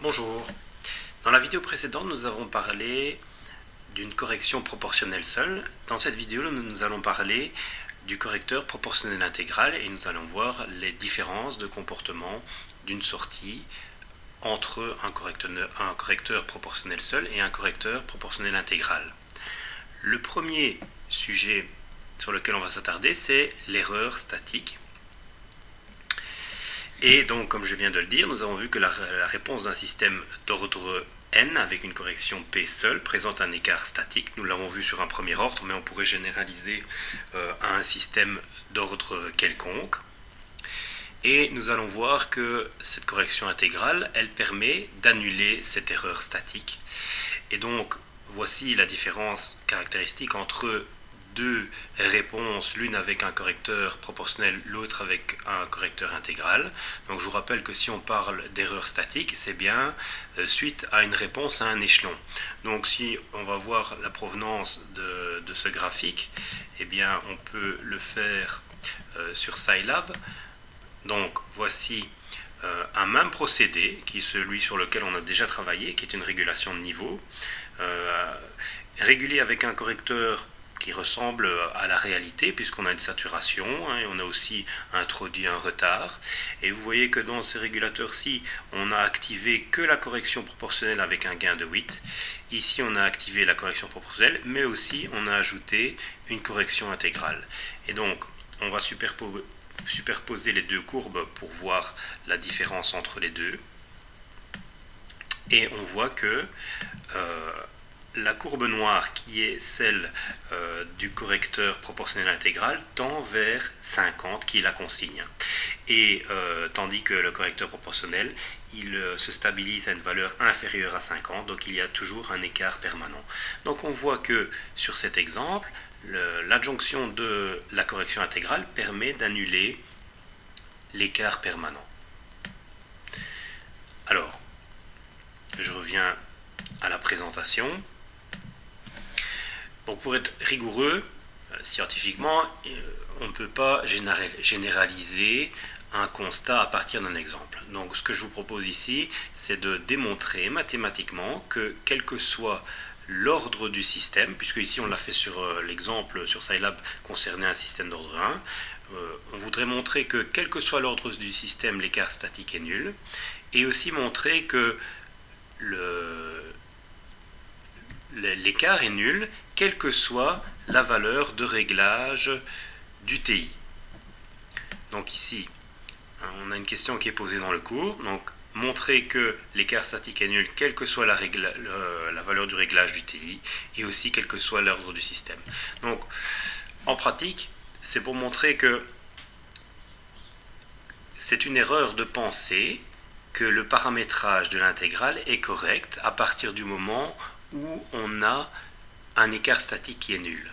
Bonjour. Dans la vidéo précédente, nous avons parlé d'une correction proportionnelle seule. Dans cette vidéo, nous allons parler du correcteur proportionnel intégral et nous allons voir les différences de comportement d'une sortie entre un correcteur proportionnel seul et un correcteur proportionnel intégral. Le premier sujet sur lequel on va s'attarder, c'est l'erreur statique. Et donc, comme je viens de le dire, nous avons vu que la réponse d'un système d'ordre n avec une correction p seule présente un écart statique. Nous l'avons vu sur un premier ordre, mais on pourrait généraliser à un système d'ordre quelconque. Et nous allons voir que cette correction intégrale, elle permet d'annuler cette erreur statique. Et donc, voici la différence caractéristique entre deux réponses, l'une avec un correcteur proportionnel, l'autre avec un correcteur intégral. Donc je vous rappelle que si on parle d'erreur statique, c'est bien suite à une réponse à un échelon. Donc si on va voir la provenance de ce graphique, eh bien on peut le faire sur Scilab. Donc voici un même procédé, qui est celui sur lequel on a déjà travaillé, qui est une régulation de niveau, régulé avec un correcteur qui ressemble à la réalité puisqu'on a une saturation et on a aussi introduit un retard. Et vous voyez que dans ces régulateurs-ci, on a activé que la correction proportionnelle avec un gain de 8. Ici, on a activé la correction proportionnelle, mais aussi on a ajouté une correction intégrale. Et donc, on va superposer les deux courbes pour voir la différence entre les deux. Et on voit que la courbe noire, qui est celle du correcteur proportionnel intégral, tend vers 50, qui est la consigne. Et tandis que le correcteur proportionnel, il se stabilise à une valeur inférieure à 50, donc il y a toujours un écart permanent. Donc on voit que sur cet exemple, l'adjonction de la correction intégrale permet d'annuler l'écart permanent. Alors, je reviens à la présentation. Bon, pour être rigoureux, scientifiquement, on ne peut pas généraliser un constat à partir d'un exemple. Donc ce que je vous propose ici, c'est de démontrer mathématiquement que quel que soit l'ordre du système, puisque ici on l'a fait sur l'exemple sur Scilab concernant un système d'ordre 1, on voudrait montrer que quel que soit l'ordre du système, l'écart statique est nul, et aussi montrer que l'écart est nul, quelle que soit la valeur de réglage du TI. Donc ici, on a une question qui est posée dans le cours. Donc, montrer que l'écart statique est nul, quelle que soit la valeur du réglage du TI, et aussi quel que soit l'ordre du système. Donc, en pratique, c'est pour montrer que c'est une erreur de penser que le paramétrage de l'intégrale est correct à partir du moment où on a un écart statique qui est nul.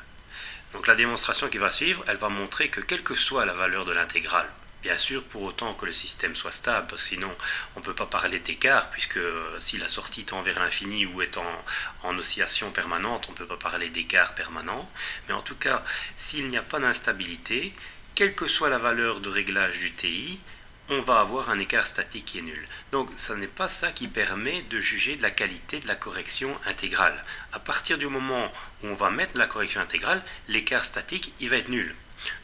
Donc la démonstration qui va suivre, elle va montrer que quelle que soit la valeur de l'intégrale, bien sûr pour autant que le système soit stable, parce que sinon on ne peut pas parler d'écart, puisque si la sortie tend vers l'infini ou est en oscillation permanente, on ne peut pas parler d'écart permanent, mais en tout cas, s'il n'y a pas d'instabilité, quelle que soit la valeur de réglage du TI, on va avoir un écart statique qui est nul. Donc ce n'est pas ça qui permet de juger de la qualité de la correction intégrale. À partir du moment où on va mettre la correction intégrale, l'écart statique il va être nul.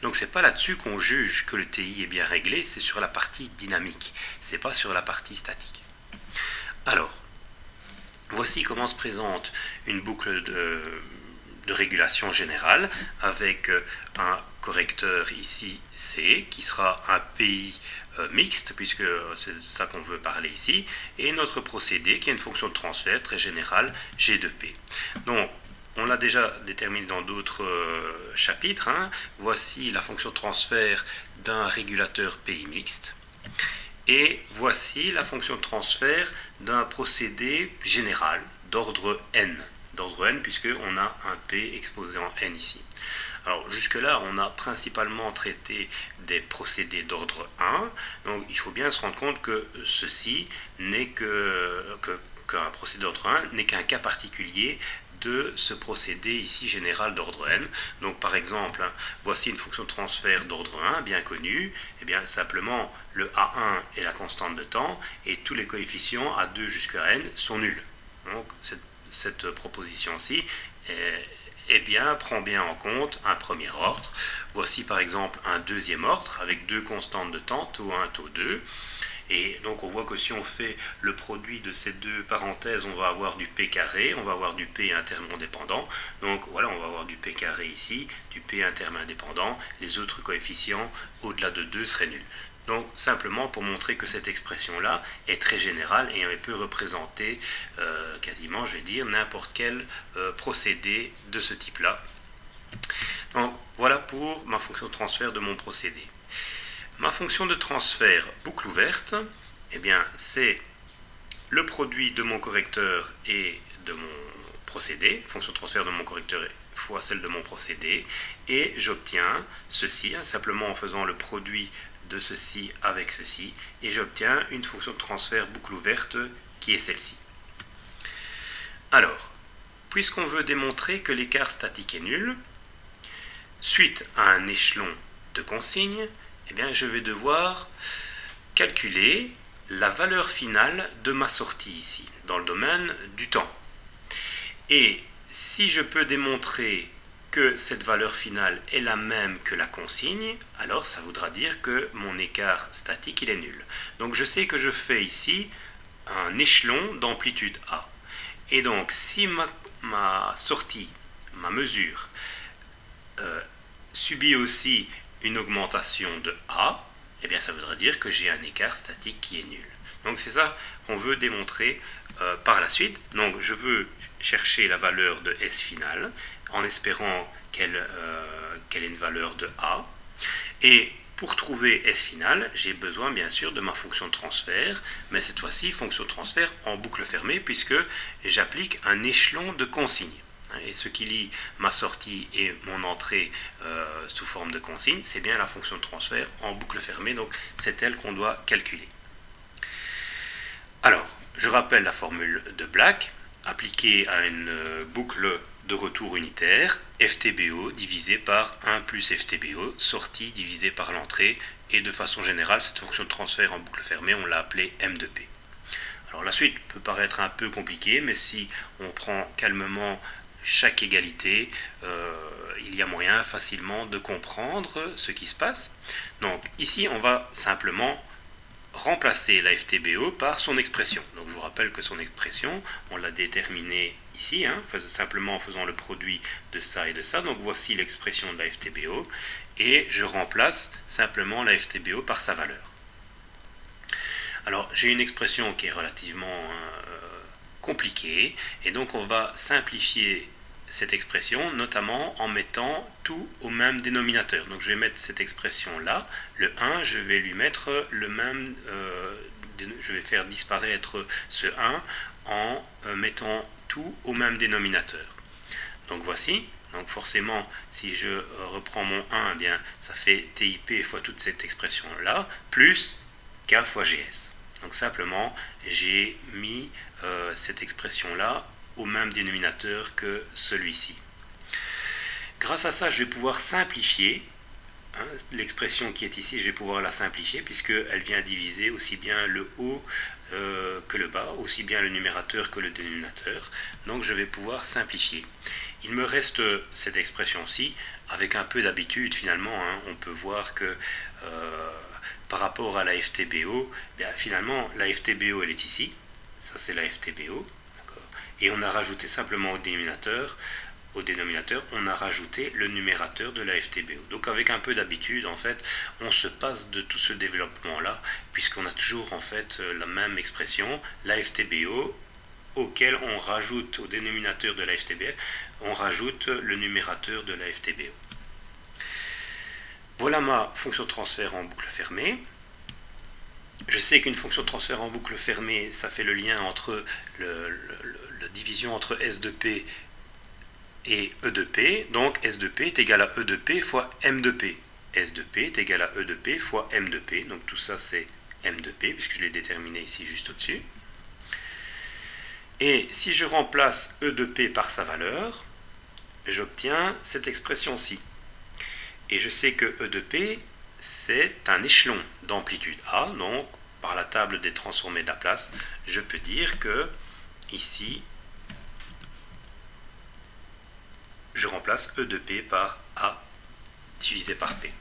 Donc c'est pas là-dessus qu'on juge que le TI est bien réglé, c'est sur la partie dynamique, c'est pas sur la partie statique. Alors, voici comment se présente une boucle de régulation générale avec un correcteur ici C qui sera un PI mixte, puisque c'est ça qu'on veut parler ici, et notre procédé qui est une fonction de transfert très générale G de P. Donc on l'a déjà déterminé dans d'autres chapitres. Voici la fonction de transfert d'un régulateur PI mixte. Et voici la fonction de transfert d'un procédé général d'ordre n. D'ordre n, puisqu'on a un P exposé en n ici. Alors jusque-là, on a principalement traité des procédés d'ordre 1. Donc il faut bien se rendre compte que ceci n'est qu'un procédé d'ordre 1 n'est qu'un cas particulier de ce procédé ici général d'ordre n. Donc par exemple, voici une fonction de transfert d'ordre 1 bien connue. Et bien simplement le a1 est la constante de temps et tous les coefficients a2 jusqu'à n sont nuls. Donc cette proposition-ci prend bien en compte un premier ordre. Voici par exemple un deuxième ordre avec deux constantes de temps, taux 1, taux 2. Et donc on voit que si on fait le produit de ces deux parenthèses, on va avoir du p carré, on va avoir du p interme indépendant. Donc voilà, on va avoir du p carré ici, du p interme indépendant. Les autres coefficients au-delà de 2 seraient nuls. Donc simplement pour montrer que cette expression-là est très générale et elle peut représenter quasiment, je vais dire, n'importe quel procédé de ce type-là. Donc voilà pour ma fonction de transfert de mon procédé. Ma fonction de transfert boucle ouverte, eh bien, c'est le produit de mon correcteur et de mon procédé, fonction de transfert de mon correcteur fois celle de mon procédé, et j'obtiens ceci, simplement en faisant le produit de ceci avec ceci, et j'obtiens une fonction de transfert boucle ouverte qui est celle-ci. Alors, puisqu'on veut démontrer que l'écart statique est nul, suite à un échelon de consignes, eh bien, je vais devoir calculer la valeur finale de ma sortie ici, dans le domaine du temps. Et si je peux démontrer que cette valeur finale est la même que la consigne, alors ça voudra dire que mon écart statique il est nul. Donc je sais que je fais ici un échelon d'amplitude A. Et donc si ma sortie, ma mesure, subit aussi une augmentation de A, eh bien ça voudrait dire que j'ai un écart statique qui est nul. Donc c'est ça qu'on veut démontrer par la suite. Donc je veux chercher la valeur de S finale en espérant qu'elle ait une valeur de A. Et pour trouver S finale, j'ai besoin bien sûr de ma fonction de transfert, mais cette fois-ci fonction de transfert en boucle fermée puisque j'applique un échelon de consigne. Et ce qui lie ma sortie et mon entrée sous forme de consigne, c'est bien la fonction de transfert en boucle fermée, donc c'est elle qu'on doit calculer. Alors, je rappelle la formule de Black, appliquée à une boucle de retour unitaire, FTBO divisé par 1 plus FTBO, sortie divisée par l'entrée, et de façon générale, cette fonction de transfert en boucle fermée, on l'a appelée M de P. Alors la suite peut paraître un peu compliquée, mais si on prend calmement chaque égalité, il y a moyen facilement de comprendre ce qui se passe. Donc ici, on va simplement remplacer la FTBO par son expression. Donc je vous rappelle que son expression, on l'a déterminée ici, simplement en faisant le produit de ça et de ça. Donc voici l'expression de la FTBO, et je remplace simplement la FTBO par sa valeur. Alors j'ai une expression qui est relativement compliquée, et donc on va simplifier cette expression, notamment en mettant tout au même dénominateur. Donc je vais mettre cette expression là, le 1, je vais lui mettre le même, je vais faire disparaître ce 1 en mettant tout au même dénominateur. Donc voici, donc forcément si je reprends mon 1, eh bien, ça fait TIP fois toute cette expression là, plus K fois GS. Donc simplement, j'ai mis cette expression-là au même dénominateur que celui-ci. Grâce à ça, je vais pouvoir simplifier l'expression qui est ici, je vais pouvoir la simplifier puisqu'elle vient diviser aussi bien le haut que le bas, aussi bien le numérateur que le dénominateur. Donc je vais pouvoir simplifier. Il me reste cette expression-ci. Avec un peu d'habitude, finalement, on peut voir que par rapport à la FTBO, bien, finalement, la FTBO, elle est ici. Ça, c'est la FTBO. Et on a rajouté simplement au dénominateur, on a rajouté le numérateur de la FTBO. Donc avec un peu d'habitude, en fait, on se passe de tout ce développement-là, puisqu'on a toujours en fait la même expression, la FTBO, auquel on rajoute au dénominateur de la FTBF, on rajoute le numérateur de la FTBO. Voilà ma fonction de transfert en boucle fermée. Je sais qu'une fonction de transfert en boucle fermée, ça fait le lien entre la division entre S de P et E de P. Donc S de P est égal à E de P fois M de P. S de P est égal à E de P fois M de P. Donc tout ça c'est M de P, puisque je l'ai déterminé ici juste au-dessus. Et si je remplace E de P par sa valeur, j'obtiens cette expression-ci. Et je sais que E de P, c'est un échelon d'amplitude A, donc par la table des transformés de Laplace, je peux dire que ici, je remplace E de P par A divisé par P.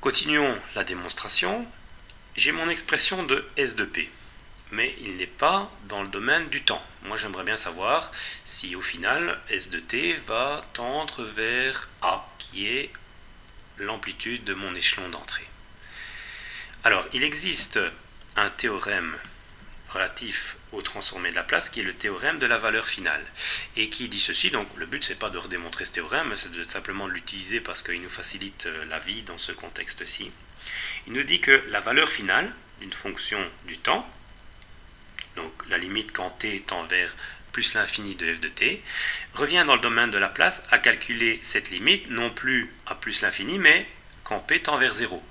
Continuons la démonstration. J'ai mon expression de S de P, mais il n'est pas dans le domaine du temps. Moi, j'aimerais bien savoir si au final, S de T va tendre vers A, qui est l'amplitude de mon échelon d'entrée. Alors, il existe un théorème relatif au transformé de Laplace qui est le théorème de la valeur finale et qui dit ceci. Donc le but, c'est pas de redémontrer ce théorème, c'est simplement de l'utiliser parce qu'il nous facilite la vie dans ce contexte-ci. Il nous dit que la valeur finale d'une fonction du temps, donc la limite quand t tend vers plus l'infini de f de t, revient dans le domaine de Laplace à calculer cette limite non plus à plus l'infini mais quand p tend vers 0.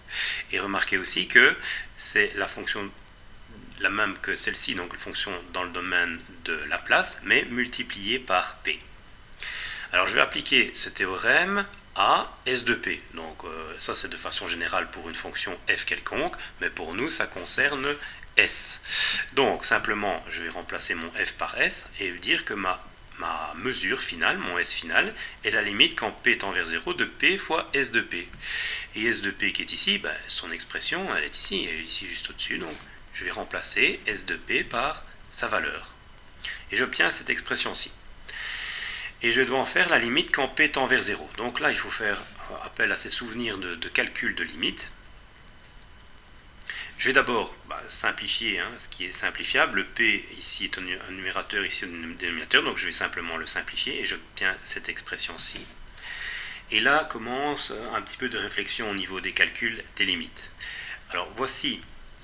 Et remarquez aussi que c'est la fonction la même que celle-ci, donc la fonction dans le domaine de Laplace, mais multipliée par P. Alors je vais appliquer ce théorème à S de P. Donc ça c'est de façon générale pour une fonction f quelconque, mais pour nous ça concerne S. Donc simplement je vais remplacer mon f par S et dire que ma mesure finale, mon S final, est la limite quand P tend vers 0 de P fois S de P. Et S de P qui est ici, son expression elle est ici, et ici juste au-dessus, donc je vais remplacer S de P par sa valeur. Et j'obtiens cette expression-ci. Et je dois en faire la limite quand P tend vers 0. Donc là, il faut faire appel à ces souvenirs de calcul de limite. Je vais d'abord simplifier ce qui est simplifiable. Le P ici est un numérateur, ici un dénominateur. Donc je vais simplement le simplifier et j'obtiens cette expression-ci. Et là commence un petit peu de réflexion au niveau des calculs des limites. Alors voici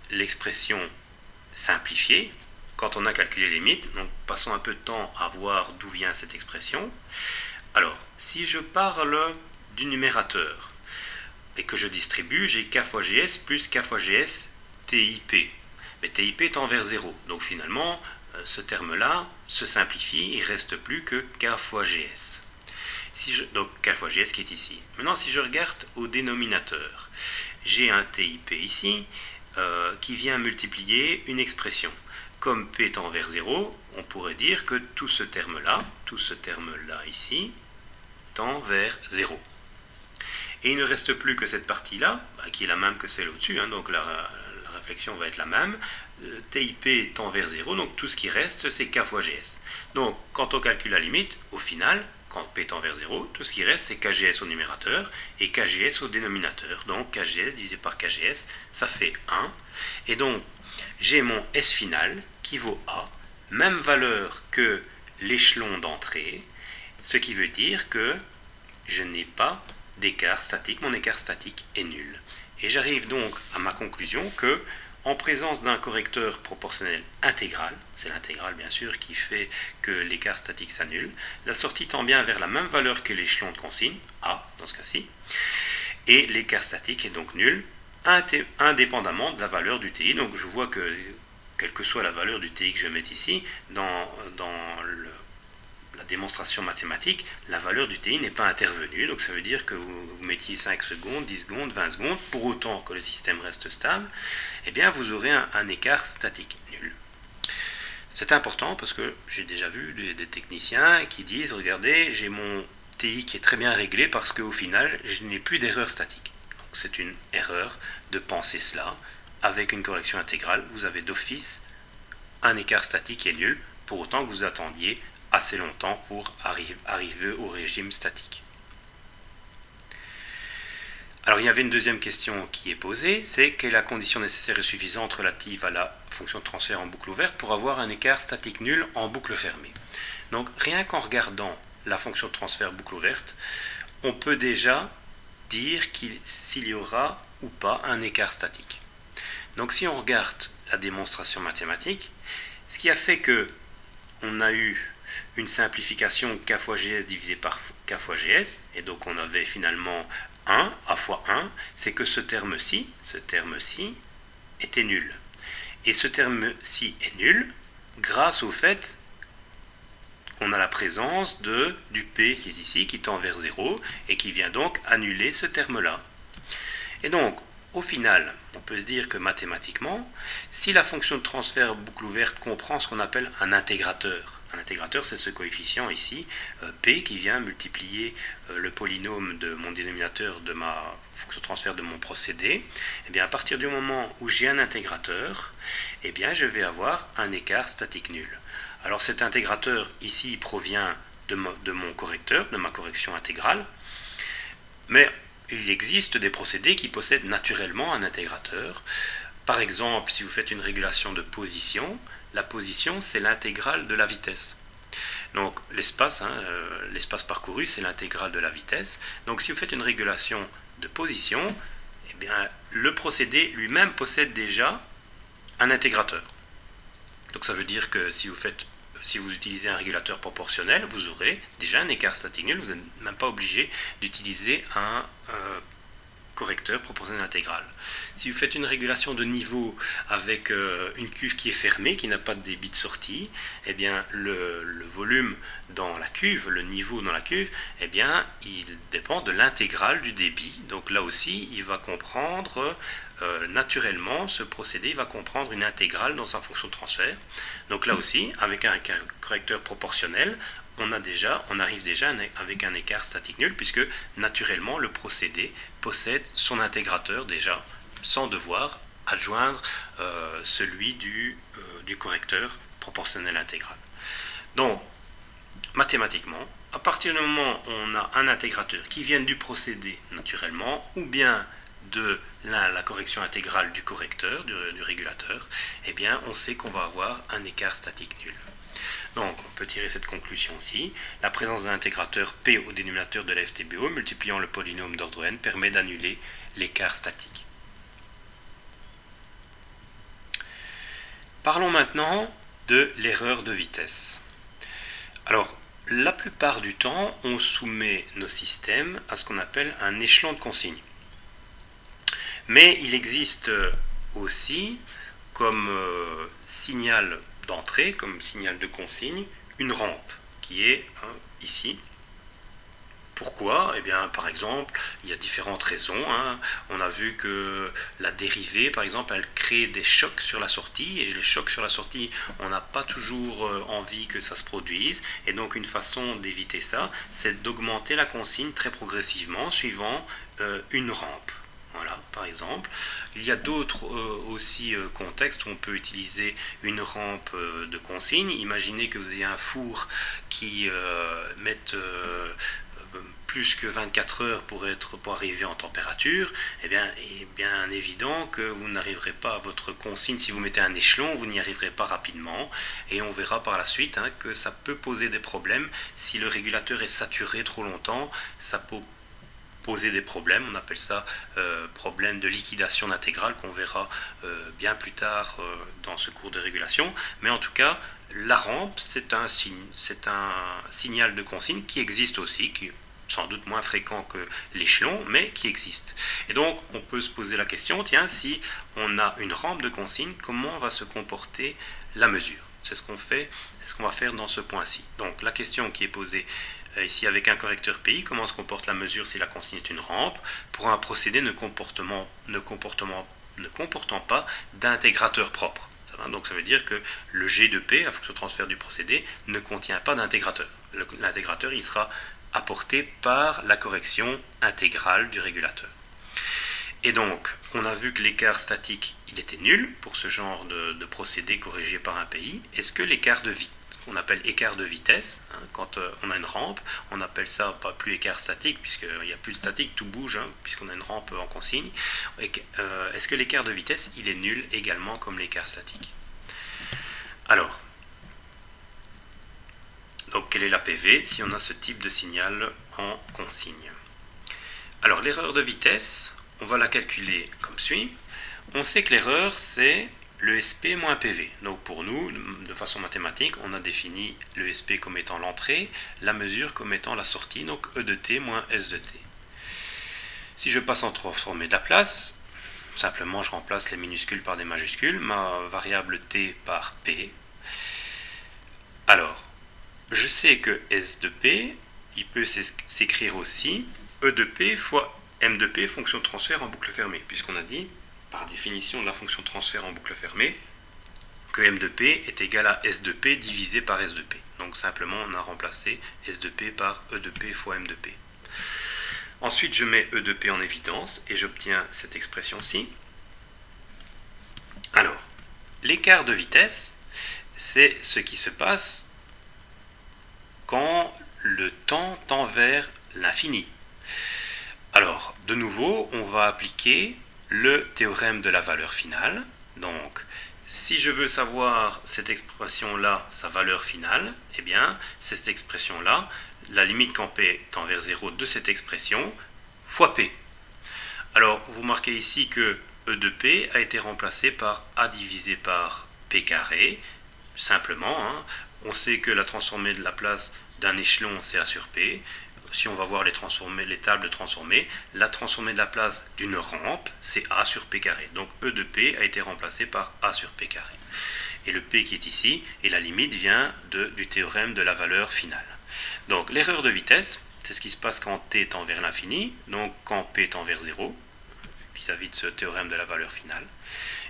l'expression simplifiée quand on a calculé les limites. Donc passons un peu de temps à voir d'où vient cette expression. Alors si je parle du numérateur et que je distribue, j'ai k fois gs plus k fois gs TIP. Mais TIP tend vers 0. Donc finalement ce terme là se simplifie, il ne reste plus que k fois gs. Donc k fois gs qui est ici. Maintenant si je regarde au dénominateur, j'ai un TIP ici qui vient multiplier une expression. Comme P tend vers 0, on pourrait dire que tout ce terme-là ici, tend vers 0. Et il ne reste plus que cette partie-là, qui est la même que celle au-dessus, donc la réflexion va être la même. TIP tend vers 0, donc tout ce qui reste, c'est K fois GS. Donc, quand on calcule la limite, au final, quand P tend vers 0, tout ce qui reste, c'est KGS au numérateur et KGS au dénominateur. Donc, KGS divisé par KGS, ça fait 1. Et donc, j'ai mon S final qui vaut A, même valeur que l'échelon d'entrée, ce qui veut dire que je n'ai pas d'écart statique, mon écart statique est nul. Et j'arrive donc à ma conclusion que, en présence d'un correcteur proportionnel intégral, c'est l'intégrale bien sûr qui fait que l'écart statique s'annule, la sortie tend bien vers la même valeur que l'échelon de consigne, A dans ce cas-ci, et l'écart statique est donc nul, indépendamment de la valeur du TI. Donc je vois que, quelle que soit la valeur du TI que je mette ici, dans la démonstration mathématique, la valeur du TI n'est pas intervenue. Donc ça veut dire que vous mettiez 5 secondes, 10 secondes, 20 secondes, pour autant que le système reste stable, eh bien vous aurez un écart statique nul. C'est important parce que j'ai déjà vu des techniciens qui disent, regardez, j'ai mon TI qui est très bien réglé parce qu'au final, je n'ai plus d'erreur statique. Donc c'est une erreur de penser cela. Avec une correction intégrale, vous avez d'office un écart statique qui est nul, pour autant que vous attendiez assez longtemps pour arriver au régime statique. Alors il y avait une deuxième question qui est posée, c'est quelle est la condition nécessaire et suffisante relative à la fonction de transfert en boucle ouverte pour avoir un écart statique nul en boucle fermée. Donc rien qu'en regardant la fonction de transfert boucle ouverte, on peut déjà dire s'il y aura ou pas un écart statique. Donc si on regarde la démonstration mathématique, ce qui a fait que on a eu une simplification k fois gs divisé par k fois gs, et donc on avait finalement 1, a fois 1, c'est que ce terme-ci était nul. Et ce terme-ci est nul grâce au fait qu'on a la présence du P qui est ici, qui tend vers 0, et qui vient donc annuler ce terme-là. Et donc, au final, on peut se dire que mathématiquement, si la fonction de transfert boucle ouverte comprend ce qu'on appelle un intégrateur, c'est ce coefficient ici, P, qui vient multiplier le polynôme de mon dénominateur de ma fonction de transfert de mon procédé, et bien à partir du moment où j'ai un intégrateur, et bien je vais avoir un écart statique nul. Alors cet intégrateur ici provient de mon correcteur, de ma correction intégrale, mais il existe des procédés qui possèdent naturellement un intégrateur. Par exemple, si vous faites une régulation de position, la position c'est l'intégrale de la vitesse. Donc l'espace, l'espace parcouru c'est l'intégrale de la vitesse. Donc si vous faites une régulation de position, eh bien, le procédé lui-même possède déjà un intégrateur. Donc ça veut dire que si vous utilisez un régulateur proportionnel, vous aurez déjà un écart statique nul, vous n'êtes même pas obligé d'utiliser un correcteur proportionnel intégral. Si vous faites une régulation de niveau avec une cuve qui est fermée, qui n'a pas de débit de sortie, eh bien le volume dans la cuve, le niveau dans la cuve, eh bien il dépend de l'intégrale du débit. Donc là aussi, il va comprendre naturellement, ce procédé va comprendre une intégrale dans sa fonction de transfert. Donc là aussi, avec un correcteur proportionnel, on arrive déjà avec un écart statique nul, puisque naturellement le procédé possède son intégrateur déjà, sans devoir adjoindre celui du correcteur proportionnel intégral. Donc, mathématiquement, à partir du moment où on a un intégrateur qui vient du procédé naturellement, ou bien de la correction intégrale du correcteur, du régulateur, eh bien on sait qu'on va avoir un écart statique nul. Donc on peut tirer cette conclusion-ci. La présence d'un intégrateur P au dénominateur de la FTBO multipliant le polynôme d'ordre n permet d'annuler l'écart statique. Parlons maintenant de l'erreur de vitesse. Alors, la plupart du temps, on soumet nos systèmes à ce qu'on appelle un échelon de consigne. Mais il existe aussi, comme signal d'entrée, comme signal de consigne, une rampe qui est ici. Pourquoi ? Eh bien, par exemple, il y a différentes raisons. On a vu que la dérivée, par exemple, elle crée des chocs sur la sortie, et les chocs sur la sortie, on n'a pas toujours envie que ça se produise, et donc une façon d'éviter ça, c'est d'augmenter la consigne très progressivement, suivant une rampe. Voilà, par exemple. Il y a d'autres aussi contextes où on peut utiliser une rampe de consigne. Imaginez que vous ayez un four qui mette plus que 24 heures pour arriver en température. Eh bien, il est bien évident que vous n'arriverez pas à votre consigne. Si vous mettez un échelon, vous n'y arriverez pas rapidement. Et on verra par la suite que ça peut poser des problèmes. Si le régulateur est saturé trop longtemps, ça peut poser des problèmes, on appelle ça problème de liquidation d'intégrale qu'on verra bien plus tard dans ce cours de régulation, mais en tout cas la rampe c'est un signal de consigne qui existe aussi, qui est sans doute moins fréquent que l'échelon, mais qui existe. Et donc on peut se poser la question, tiens, si on a une rampe de consigne, comment va se comporter la mesure ? C'est ce qu'on va faire dans ce point-ci. Donc la question qui est posée ici avec un correcteur PI, comment se comporte la mesure si la consigne est une rampe pour un procédé ne comportant pas d'intégrateur propre. Donc ça veut dire que le G de P, la fonction de transfert du procédé, ne contient pas d'intégrateur. L'intégrateur il sera apporté par la correction intégrale du régulateur. Et donc, on a vu que l'écart statique, il était nul pour ce genre de procédé corrigé par un PI. Est-ce que l'écart de vitesse, qu'on appelle écart de vitesse, quand on a une rampe, on appelle ça pas plus écart statique, puisqu'il n'y a plus de statique, tout bouge, puisqu'on a une rampe en consigne. Est-ce que l'écart de vitesse, il est nul également comme l'écart statique ? Alors, donc quelle est la PV si on a ce type de signal en consigne ? Alors l'erreur de vitesse, on va la calculer comme suit. On sait que l'erreur c'est le SP moins PV. Donc pour nous, de façon mathématique, on a défini le SP comme étant l'entrée, la mesure comme étant la sortie, donc E de T moins S de T. Si je passe en transformé de la place, simplement je remplace les minuscules par des majuscules, ma variable t par p. Alors, je sais que S de P, il peut s'écrire aussi E de P fois M de P, fonction de transfert en boucle fermée, puisqu'on a dit, par définition de la fonction de transfert en boucle fermée, que M de P est égal à S de P divisé par S de P. Donc simplement, on a remplacé S de P par E de P fois M de P. Ensuite, je mets E de P en évidence et j'obtiens cette expression-ci. Alors, l'écart de vitesse, c'est ce qui se passe quand le temps tend vers l'infini. Alors, de nouveau, on va appliquer le théorème de la valeur finale. Donc, si je veux savoir cette expression-là, sa valeur finale, eh bien, c'est cette expression-là, la limite quand P tend vers 0 de cette expression, fois P. Alors, vous marquez ici que E de P a été remplacé par A divisé par P carré, simplement, hein. On sait que la transformée de la place d'un échelon, c'est A sur P. Si on va voir les tables transformées, la transformée de la place d'une rampe, c'est A sur P carré. Donc E de P a été remplacé par A sur P carré. Et le P qui est ici, et la limite vient du théorème de la valeur finale. Donc l'erreur de vitesse, c'est ce qui se passe quand t tend vers l'infini, donc quand P tend vers 0, vis-à-vis de ce théorème de la valeur finale.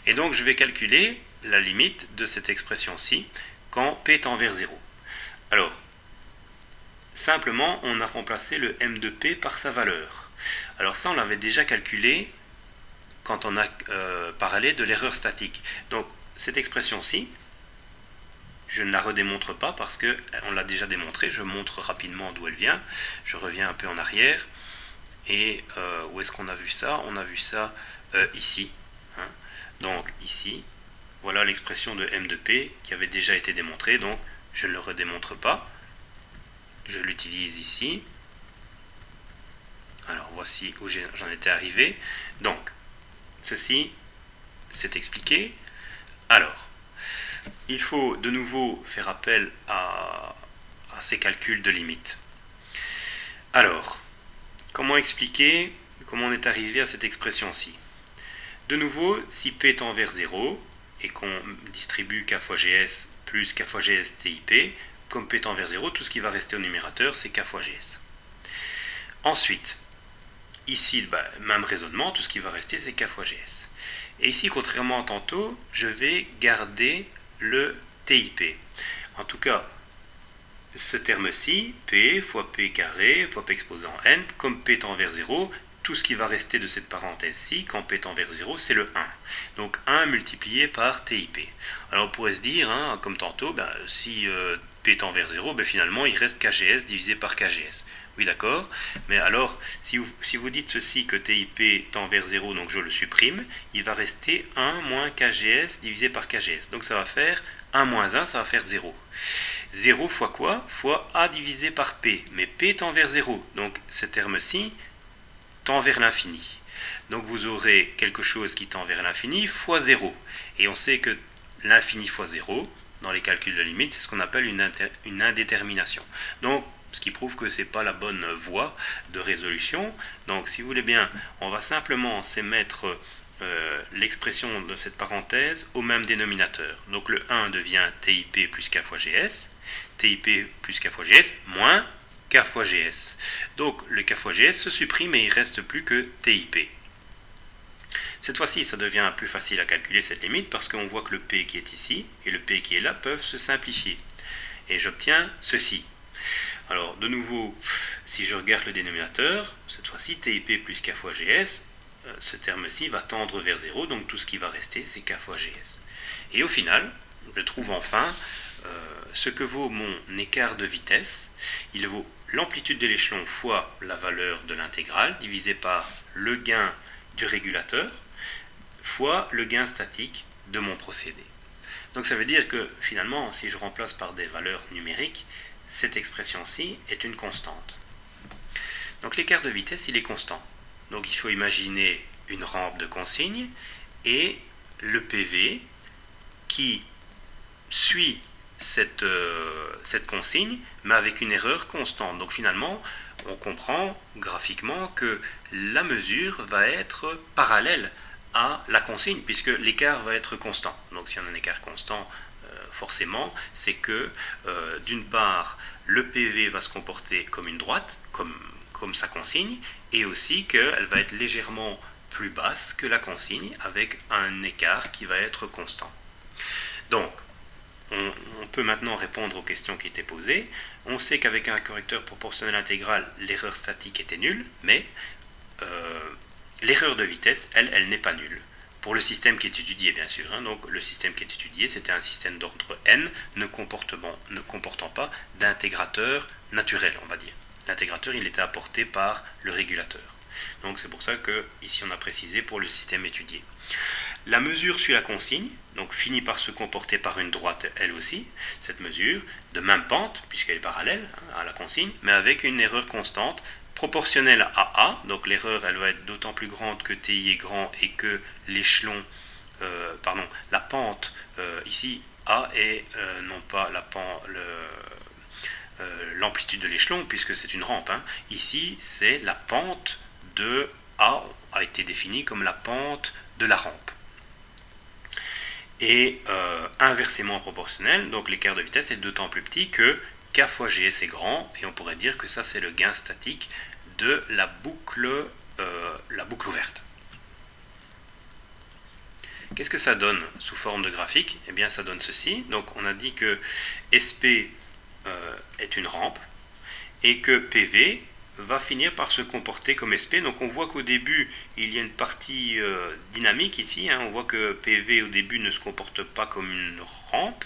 Et donc je vais calculer la limite de cette expression-ci quand P tend vers 0. Alors, simplement, on a remplacé le M de P par sa valeur. Alors ça, on l'avait déjà calculé quand on a parlé de l'erreur statique. Donc, cette expression-ci, je ne la redémontre pas parce qu'on l'a déjà démontré. Je montre rapidement d'où elle vient. Je reviens un peu en arrière. Et où est-ce qu'on a vu ça? On a vu ça ici. Hein. Donc, ici, voilà l'expression de M de P qui avait déjà été démontrée. Donc, je ne le redémontre pas. Je l'utilise ici. Alors voici où j'en étais arrivé. Donc, ceci, c'est expliqué. Alors, il faut de nouveau faire appel à ces calculs de limite. Alors, comment expliquer comment on est arrivé à cette expression-ci? De nouveau, si P tend vers 0 et qu'on distribue K fois GS plus K fois GS TIP, comme P tend vers 0, tout ce qui va rester au numérateur, c'est K fois GS. Ensuite, ici, même raisonnement, tout ce qui va rester, c'est K fois GS. Et ici, contrairement à tantôt, je vais garder le TIP. En tout cas, ce terme-ci, P fois P carré fois P exposant N, comme P tend vers 0, tout ce qui va rester de cette parenthèse-ci, quand P tend vers 0, c'est le 1. Donc 1 multiplié par TIP. Alors on pourrait se dire, hein, comme tantôt, si P tend vers 0, finalement il reste KGS divisé par KGS. Oui, d'accord, mais alors si vous dites ceci, que TIP tend vers 0, donc je le supprime, il va rester 1 moins KGS divisé par KGS. Donc ça va faire 1 moins 1, ça va faire 0. 0 fois quoi? Fois A divisé par P. Mais P tend vers 0, donc ce terme-ci tend vers l'infini. Donc vous aurez quelque chose qui tend vers l'infini fois 0. Et on sait que l'infini fois 0, dans les calculs de limite, c'est ce qu'on appelle une indétermination. Donc, ce qui prouve que ce n'est pas la bonne voie de résolution. Donc, si vous voulez bien, on va simplement mettre l'expression de cette parenthèse au même dénominateur. Donc, le 1 devient TIP plus K fois GS, TIP plus K fois GS, moins K fois GS. Donc, le K fois GS se supprime et il ne reste plus que TIP. Cette fois-ci, ça devient plus facile à calculer cette limite parce qu'on voit que le P qui est ici et le P qui est là peuvent se simplifier. Et j'obtiens ceci. Alors, de nouveau, si je regarde le dénominateur, cette fois-ci, TIP plus K fois GS, ce terme-ci va tendre vers 0, donc tout ce qui va rester, c'est K fois GS. Et au final, je trouve enfin ce que vaut mon écart de vitesse. Il vaut l'amplitude de l'échelon fois la valeur de l'intégrale divisé par le gain du régulateur fois le gain statique de mon procédé. Donc ça veut dire que finalement, si je remplace par des valeurs numériques, cette expression-ci est une constante. Donc l'écart de vitesse, il est constant. Donc il faut imaginer une rampe de consigne et le PV qui suit cette consigne, mais avec une erreur constante. Donc finalement, on comprend graphiquement que la mesure va être parallèle à la consigne, puisque l'écart va être constant. Donc si on a un écart constant, forcément, c'est que d'une part, le PV va se comporter comme une droite, comme sa consigne, et aussi qu'elle va être légèrement plus basse que la consigne, avec un écart qui va être constant. Donc, on peut maintenant répondre aux questions qui étaient posées. On sait qu'avec un correcteur proportionnel intégral, l'erreur statique était nulle, mais l'erreur de vitesse, elle n'est pas nulle. Pour le système qui est étudié, bien sûr. Donc, le système qui est étudié, c'était un système d'ordre n, ne comportant pas d'intégrateur naturel, on va dire. L'intégrateur, il était apporté par le régulateur. Donc, c'est pour ça que ici on a précisé pour le système étudié. La mesure suit la consigne, donc finit par se comporter par une droite elle aussi, cette mesure, de même pente, puisqu'elle est parallèle à la consigne, mais avec une erreur constante proportionnelle à A, donc l'erreur elle va être d'autant plus grande que TI est grand et que l'échelon, la pente, ici A est non pas l'amplitude de l'échelon, puisque c'est une rampe, ici c'est la pente de A, a été définie comme la pente de la rampe. Et inversement proportionnel, donc l'écart de vitesse est d'autant plus petit que K fois GS est grand, et on pourrait dire que ça c'est le gain statique de la boucle ouverte. Qu'est-ce que ça donne sous forme de graphique? Eh bien ça donne ceci, donc on a dit que SP est une rampe, et que PV va finir par se comporter comme SP. Donc on voit qu'au début, il y a une partie dynamique ici. On voit que PV au début ne se comporte pas comme une rampe,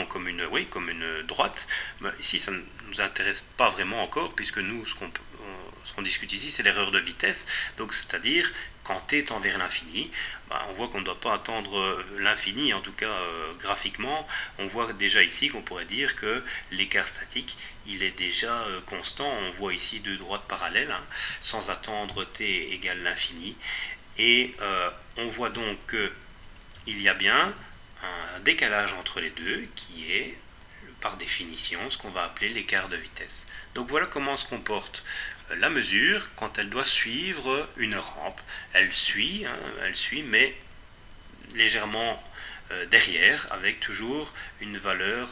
comme une droite. Mais ici, ça ne nous intéresse pas vraiment encore, puisque nous, ce qu'on discute ici, c'est l'erreur de vitesse. Donc c'est-à-dire, quand t tend vers l'infini, on voit qu'on ne doit pas attendre l'infini, en tout cas graphiquement. On voit déjà ici qu'on pourrait dire que l'écart statique, il est déjà constant. On voit ici deux droites parallèles, sans attendre t égale l'infini. Et on voit donc qu'il y a bien un décalage entre les deux, qui est, par définition, ce qu'on va appeler l'écart de vitesse. Donc voilà comment se comporte la mesure quand elle doit suivre une rampe. Elle suit, mais légèrement derrière, avec toujours une valeur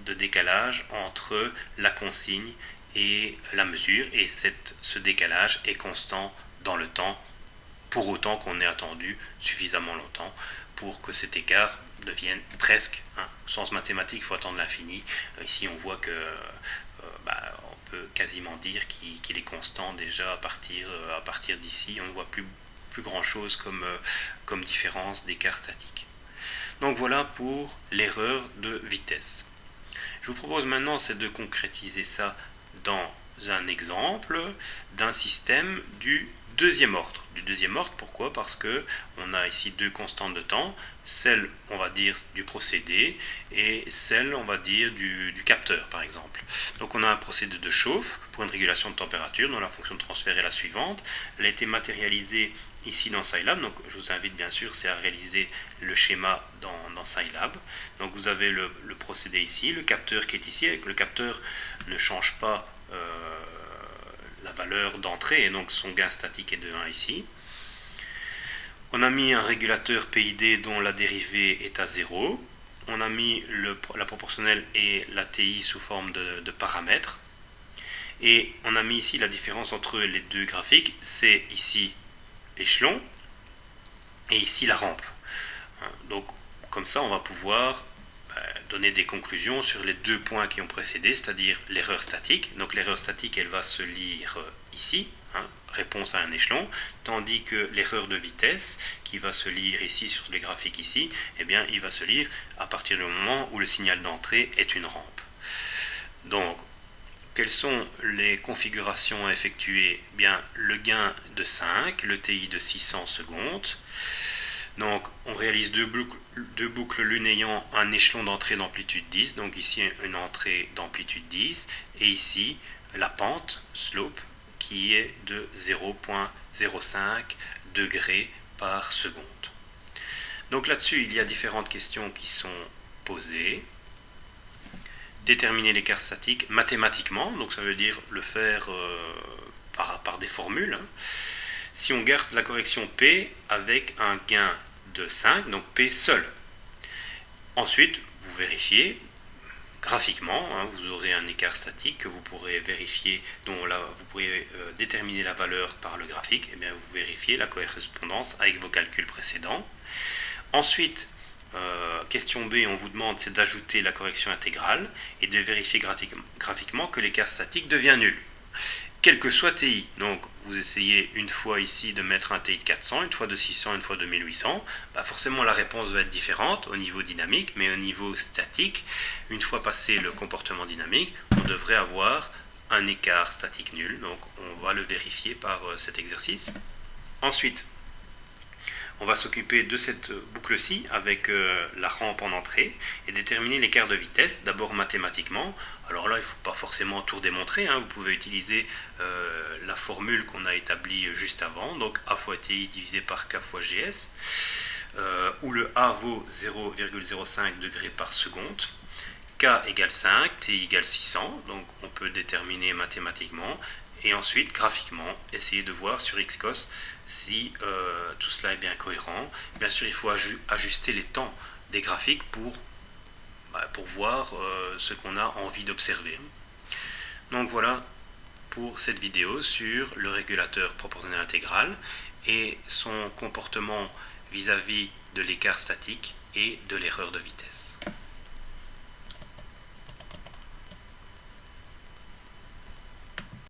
de décalage entre la consigne et la mesure, et ce décalage est constant dans le temps, pour autant qu'on ait attendu suffisamment longtemps pour que cet écart devienne presque, au sens mathématique, il faut attendre l'infini. Ici on voit que on peut quasiment dire qu'il est constant déjà à partir d'ici. On ne voit plus grand chose comme différence d'écart statique. Donc voilà pour l'erreur de vitesse. Je vous propose maintenant de concrétiser ça dans un exemple d'un système du deuxième ordre. Pourquoi? Parce que on a ici deux constantes de temps, celle, on va dire, du procédé et celle, on va dire, du capteur, par exemple. Donc on a un procédé de chauffe pour une régulation de température dont la fonction de transfert est la suivante. Elle a été matérialisée ici dans Scilab, donc je vous invite bien sûr à réaliser le schéma dans Scilab. Donc vous avez le procédé ici, le capteur qui est ici, et que le capteur ne change pas la valeur d'entrée, et donc son gain statique est de 1 ici. On a mis un régulateur PID dont la dérivée est à 0. On a mis la proportionnelle et la TI sous forme de paramètres. Et on a mis ici la différence entre les deux graphiques, c'est ici l'échelon et ici la rampe. Donc comme ça on va pouvoir donner des conclusions sur les deux points qui ont précédé, c'est-à-dire l'erreur statique. Donc l'erreur statique, elle va se lire ici, réponse à un échelon, tandis que l'erreur de vitesse, qui va se lire ici sur les graphiques ici, eh bien il va se lire à partir du moment où le signal d'entrée est une rampe. Donc quelles sont les configurations à effectuer? Bien, le gain de 5, le TI de 600 secondes. Donc on réalise deux boucles l'une ayant un échelon d'entrée d'amplitude 10, donc ici une entrée d'amplitude 10, et ici la pente, slope, qui est de 0,05 degrés par seconde. Donc là-dessus, il y a différentes questions qui sont posées. Déterminer l'écart statique mathématiquement, donc ça veut dire le faire par des formules. si on garde la correction P avec un gain de 5, donc P seul. Ensuite, vous vérifiez graphiquement, vous aurez un écart statique que vous pourrez vérifier, dont là, vous pourrez déterminer la valeur par le graphique, et bien vous vérifiez la correspondance avec vos calculs précédents. Ensuite, question B, on vous demande c'est d'ajouter la correction intégrale et de vérifier graphiquement que l'écart statique devient nul, quel que soit TI. Donc vous essayez une fois ici de mettre un TI de 400, une fois de 600, une fois de 1800, forcément la réponse va être différente au niveau dynamique, mais au niveau statique, une fois passé le comportement dynamique, on devrait avoir un écart statique nul, donc on va le vérifier par cet exercice. Ensuite, on va s'occuper de cette boucle-ci avec la rampe en entrée et déterminer l'écart de vitesse, d'abord mathématiquement. Alors là, il ne faut pas forcément tout redémontrer, vous pouvez utiliser la formule qu'on a établie juste avant, donc A fois TI divisé par K fois GS, où le A vaut 0,05 degrés par seconde, K égale 5, TI égale 600, donc on peut déterminer mathématiquement, et ensuite graphiquement essayer de voir sur Xcos si tout cela est bien cohérent. Bien sûr, il faut ajuster les temps des graphiques pour voir ce qu'on a envie d'observer. Donc voilà pour cette vidéo sur le régulateur proportionnel intégral et son comportement vis-à-vis de l'écart statique et de l'erreur de vitesse.